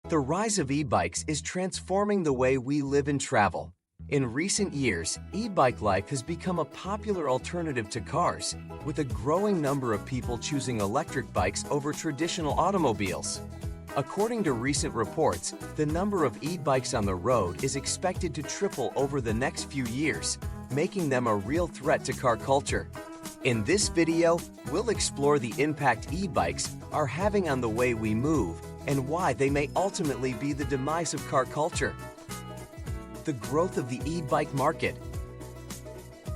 The rise of e-bikes is transforming the way we live and travel. In recent years, e-bike life has become a popular alternative to cars, with a growing number of people choosing electric bikes over traditional automobiles. According to recent reports, the number of e-bikes on the road is expected to triple over the next few years, making them a real threat to car culture. In this video, we'll explore the impact e-bikes are having on the way we move and why they may ultimately be the demise of car culture. The growth of the e-bike market.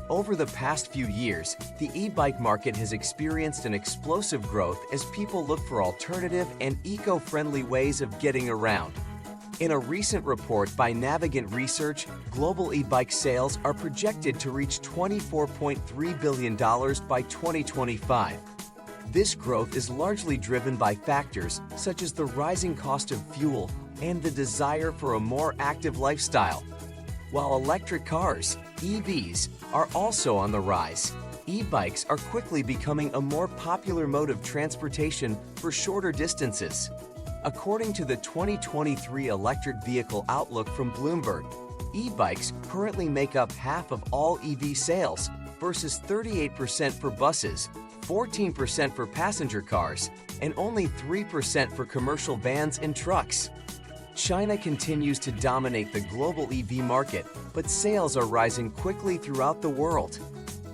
Over the past few years, the e-bike market has experienced an explosive growth as people look for alternative and eco-friendly ways of getting around. In a recent report by Navigant Research, global e-bike sales are projected to reach $24.3 billion by 2025. This growth is largely driven by factors such as the rising cost of fuel and the desire for a more active lifestyle. While electric cars, EVs, are also on the rise, e-bikes are quickly becoming a more popular mode of transportation for shorter distances. According to the 2023 Electric Vehicle Outlook from Bloomberg, e-bikes currently make up half of all EV sales versus 38% for buses, 14% for passenger cars, and only 3% for commercial vans and trucks. China continues to dominate the global EV market, but sales are rising quickly throughout the world.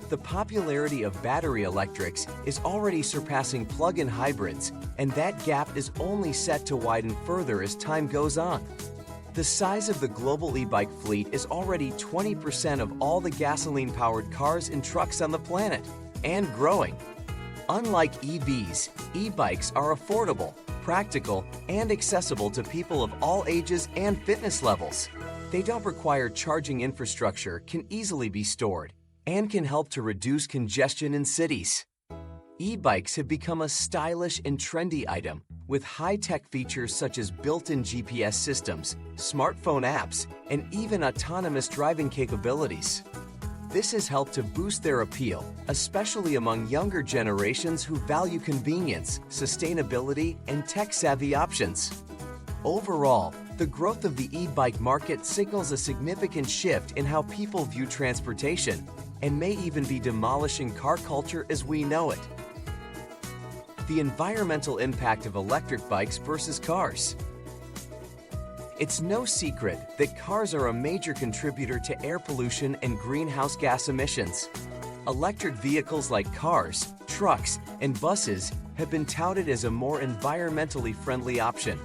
The popularity of battery electrics is already surpassing plug-in hybrids, and that gap is only set to widen further as time goes on. The size of the global e-bike fleet is already 20% of all the gasoline-powered cars and trucks on the planet, and growing. Unlike EVs, e-bikes are affordable, practical, and accessible to people of all ages and fitness levels. They don't require charging infrastructure, can easily be stored, and can help to reduce congestion in cities. E-bikes have become a stylish and trendy item, with high-tech features such as built-in GPS systems, smartphone apps, and even autonomous driving capabilities. This has helped to boost their appeal, especially among younger generations who value convenience, sustainability, and tech-savvy options. Overall, the growth of the e-bike market signals a significant shift in how people view transportation and may even be demolishing car culture as we know it. The environmental impact of electric bikes versus cars. It's no secret that cars are a major contributor to air pollution and greenhouse gas emissions. Electric vehicles like cars, trucks, and buses have been touted as a more environmentally friendly option.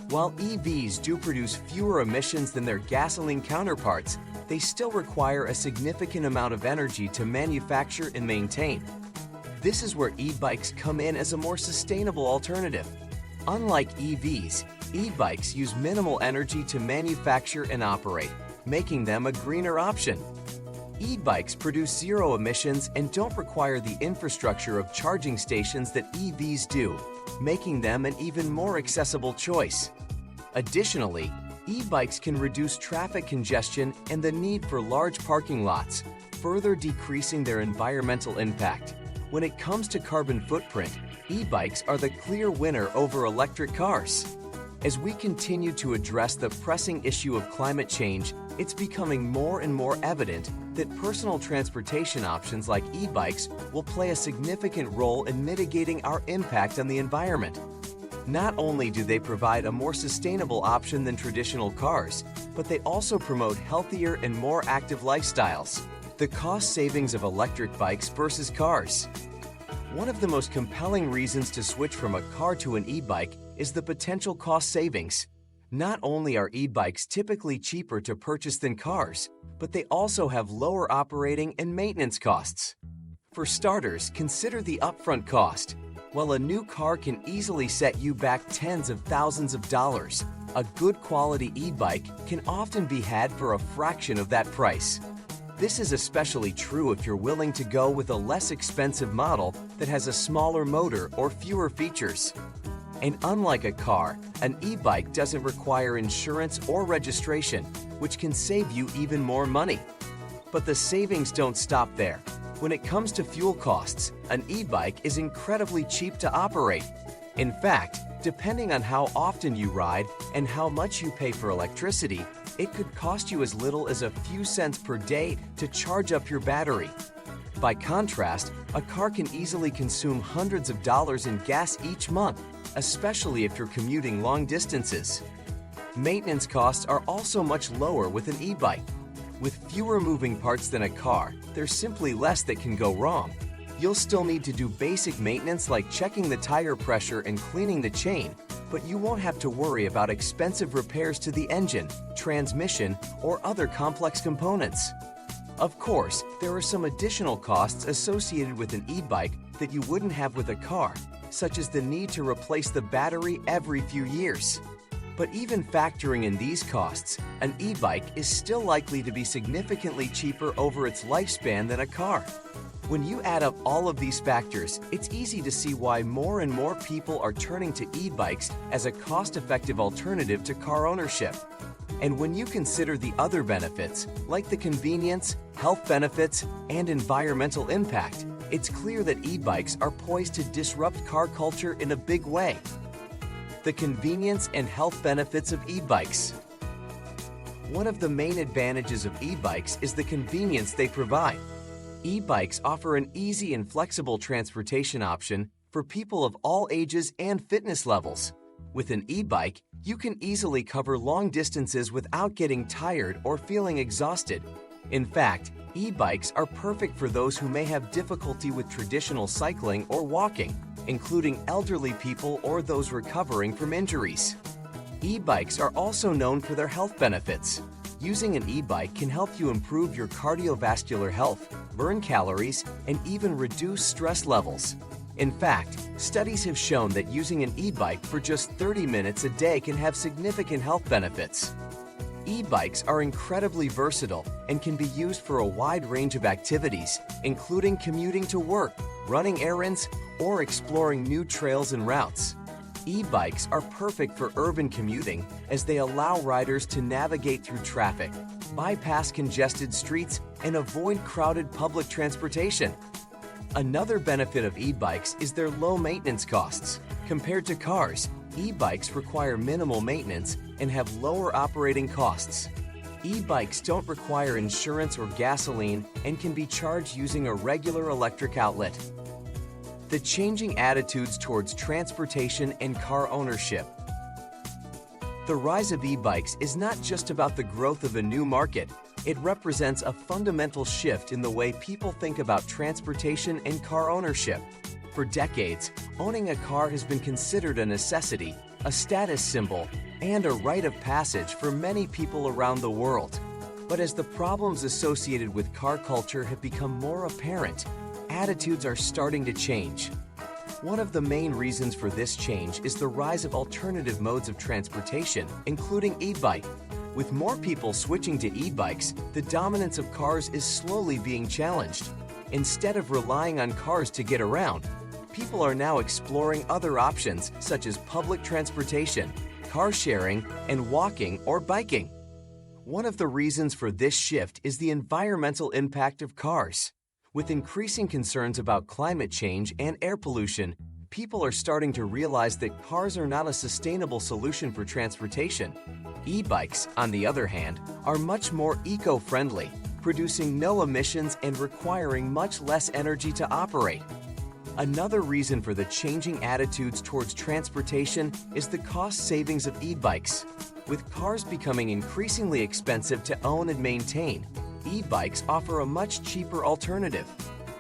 While EVs do produce fewer emissions than their gasoline counterparts, they still require a significant amount of energy to manufacture and maintain. This is where e-bikes come in as a more sustainable alternative. Unlike EVs, e-bikes use minimal energy to manufacture and operate, making them a greener option. E-bikes produce zero emissions and don't require the infrastructure of charging stations that EVs do, making them an even more accessible choice. Additionally, e-bikes can reduce traffic congestion and the need for large parking lots, further decreasing their environmental impact. When it comes to carbon footprint, e-bikes are the clear winner over electric cars. As we continue to address the pressing issue of climate change, it's becoming more and more evident that personal transportation options like e-bikes will play a significant role in mitigating our impact on the environment. Not only do they provide a more sustainable option than traditional cars, but they also promote healthier and more active lifestyles. The cost savings of electric bikes versus cars. One of the most compelling reasons to switch from a car to an e-bike is the potential cost savings. Not only are e-bikes typically cheaper to purchase than cars, but they also have lower operating and maintenance costs. For starters, consider the upfront cost. While a new car can easily set you back tens of thousands of dollars, a good quality e-bike can often be had for a fraction of that price. This is especially true if you're willing to go with a less expensive model that has a smaller motor or fewer features. And unlike a car, an e-bike doesn't require insurance or registration, which can save you even more money. But the savings don't stop there. When it comes to fuel costs, an e-bike is incredibly cheap to operate. In fact, Depending on how often you ride and how much you pay for electricity, it could cost you as little as a few cents per day to charge up your battery. By contrast, a car can easily consume hundreds of dollars in gas each month, especially if you're commuting long distances. Maintenance costs are also much lower with an e-bike. With fewer moving parts than a car, there's simply less that can go wrong. You'll still need to do basic maintenance like checking the tire pressure and cleaning the chain, but you won't have to worry about expensive repairs to the engine, transmission, or other complex components. Of course, there are some additional costs associated with an e-bike that you wouldn't have with a car, such as the need to replace the battery every few years. But even factoring in these costs, an e-bike is still likely to be significantly cheaper over its lifespan than a car. When you add up all of these factors, it's easy to see why more and more people are turning to e-bikes as a cost-effective alternative to car ownership. And when you consider the other benefits, like the convenience, health benefits, and environmental impact, it's clear that e-bikes are poised to disrupt car culture in a big way. The convenience and health benefits of e-bikes. One of the main advantages of e-bikes is the convenience they provide. E-bikes offer an easy and flexible transportation option for people of all ages and fitness levels. With an e-bike, you can easily cover long distances without getting tired or feeling exhausted. In fact, e-bikes are perfect for those who may have difficulty with traditional cycling or walking, including elderly people or those recovering from injuries. E-bikes are also known for their health benefits. Using an e-bike can help you improve your cardiovascular health, burn calories, and even reduce stress levels. In fact, studies have shown that using an e-bike for just 30 minutes a day can have significant health benefits. E-bikes are incredibly versatile and can be used for a wide range of activities, including commuting to work, running errands, or exploring new trails and routes. E-bikes are perfect for urban commuting as they allow riders to navigate through traffic, bypass congested streets, and avoid crowded public transportation. Another benefit of e-bikes is their low maintenance costs. Compared to cars, e-bikes require minimal maintenance and have lower operating costs. E-bikes don't require insurance or gasoline and can be charged using a regular electric outlet. The changing attitudes towards transportation and car ownership. The rise of e-bikes is not just about the growth of a new market. It represents a fundamental shift in the way people think about transportation and car ownership. For decades, owning a car has been considered a necessity, a status symbol, and a rite of passage for many people around the world. But as the problems associated with car culture have become more apparent, attitudes are starting to change. One of the main reasons for this change is the rise of alternative modes of transportation, including e-bike. With more people switching to e-bikes, the dominance of cars is slowly being challenged. Instead of relying on cars to get around, people are now exploring other options such as public transportation, car sharing, and walking or biking. One of the reasons for this shift is the environmental impact of cars. With increasing concerns about climate change and air pollution, people are starting to realize that cars are not a sustainable solution for transportation. E-bikes, on the other hand, are much more eco-friendly, producing no emissions and requiring much less energy to operate. Another reason for the changing attitudes towards transportation is the cost savings of e-bikes. With cars becoming increasingly expensive to own and maintain, e-bikes offer a much cheaper alternative.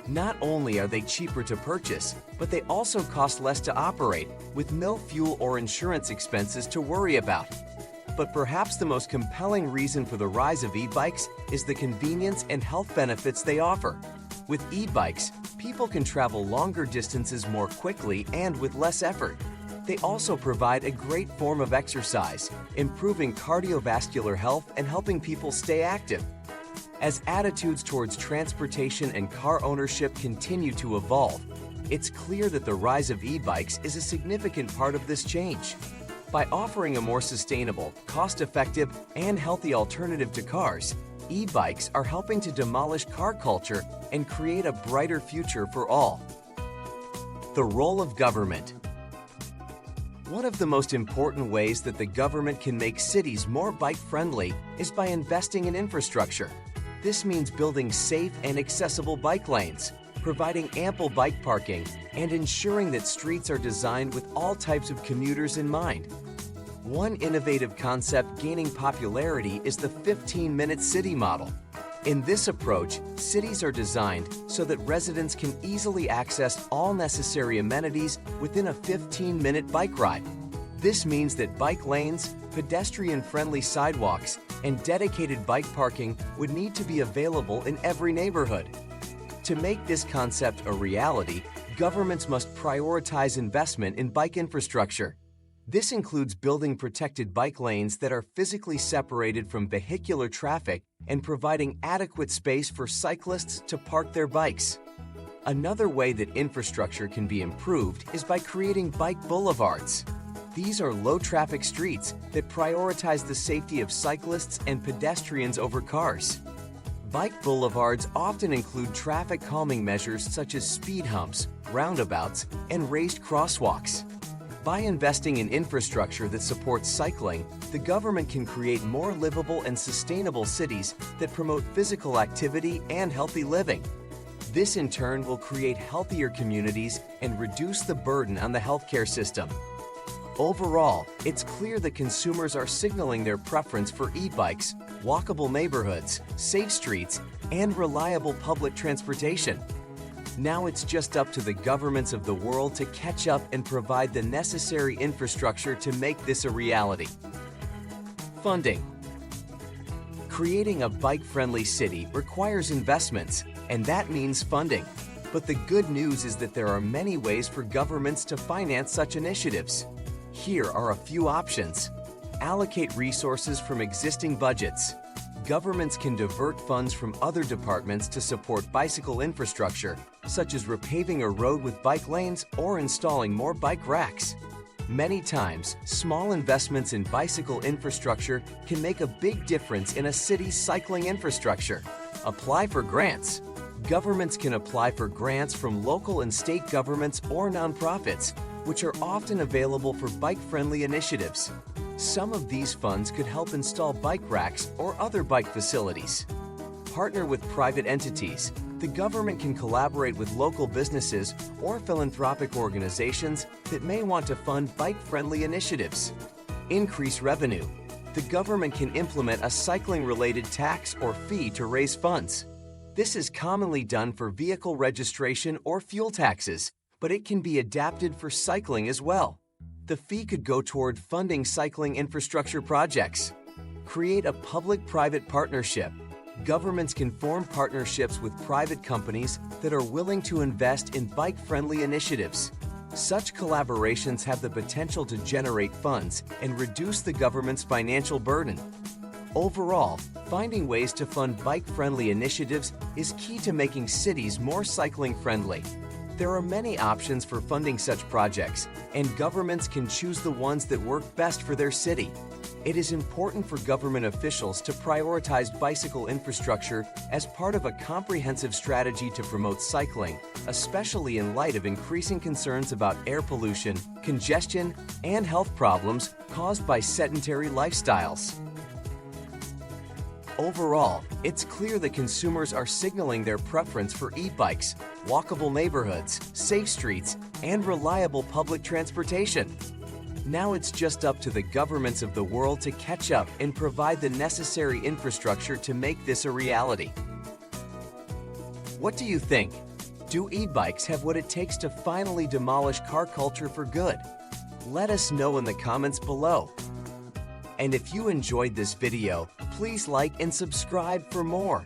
Not only are they cheaper to purchase, but they also cost less to operate, with no fuel or insurance expenses to worry about. But perhaps the most compelling reason for the rise of e-bikes is the convenience and health benefits they offer. With e-bikes, people can travel longer distances more quickly and with less effort. They also provide a great form of exercise, improving cardiovascular health and helping people stay active. As attitudes towards transportation and car ownership continue to evolve, it's clear that the rise of e-bikes is a significant part of this change. By offering a more sustainable, cost-effective, and healthy alternative to cars, e-bikes are helping to demolish car culture and create a brighter future for all. The role of government. One of the most important ways that the government can make cities more bike-friendly is by investing in infrastructure. This means building safe and accessible bike lanes, providing ample bike parking, and ensuring that streets are designed with all types of commuters in mind. One innovative concept gaining popularity is the 15-minute city model. In this approach, cities are designed so that residents can easily access all necessary amenities within a 15-minute bike ride. This means that bike lanes, pedestrian-friendly sidewalks, and dedicated bike parking would need to be available in every neighborhood. To make this concept a reality, governments must prioritize investment in bike infrastructure. This includes building protected bike lanes that are physically separated from vehicular traffic and providing adequate space for cyclists to park their bikes. Another way that infrastructure can be improved is by creating bike boulevards. These are low-traffic streets that prioritize the safety of cyclists and pedestrians over cars. Bike boulevards often include traffic calming measures such as speed humps, roundabouts, and raised crosswalks. By investing in infrastructure that supports cycling, the government can create more livable and sustainable cities that promote physical activity and healthy living. This in turn will create healthier communities and reduce the burden on the healthcare system. Overall, it's clear that consumers are signaling their preference for e-bikes, walkable neighborhoods, safe streets, and reliable public transportation. Now it's just up to the governments of the world to catch up and provide the necessary infrastructure to make this a reality. Funding. Creating a bike-friendly city requires investments, and that means funding. But the good news is that there are many ways for governments to finance such initiatives. Here are a few options. Allocate resources from existing budgets. Governments can divert funds from other departments to support bicycle infrastructure, such as repaving a road with bike lanes or installing more bike racks. Many times, small investments in bicycle infrastructure can make a big difference in a city's cycling infrastructure. Apply for grants. Governments can apply for grants from local and state governments or nonprofits, which are often available for bike-friendly initiatives. Some of these funds could help install bike racks or other bike facilities. Partner with private entities. The government can collaborate with local businesses or philanthropic organizations that may want to fund bike-friendly initiatives. Increase revenue. The government can implement a cycling-related tax or fee to raise funds. This is commonly done for vehicle registration or fuel taxes, but it can be adapted for cycling as well. The fee could go toward funding cycling infrastructure projects. Create a public-private partnership. Governments can form partnerships with private companies that are willing to invest in bike-friendly initiatives. Such collaborations have the potential to generate funds and reduce the government's financial burden. Overall, finding ways to fund bike-friendly initiatives is key to making cities more cycling-friendly. There are many options for funding such projects, and governments can choose the ones that work best for their city. It is important for government officials to prioritize bicycle infrastructure as part of a comprehensive strategy to promote cycling, especially in light of increasing concerns about air pollution, congestion, and health problems caused by sedentary lifestyles. Overall, it's clear that consumers are signaling their preference for e-bikes, walkable neighborhoods, safe streets, and reliable public transportation. Now it's just up to the governments of the world to catch up and provide the necessary infrastructure to make this a reality. What do you think? Do e-bikes have what it takes to finally demolish car culture for good? Let us know in the comments below. And if you enjoyed this video, please like and subscribe for more.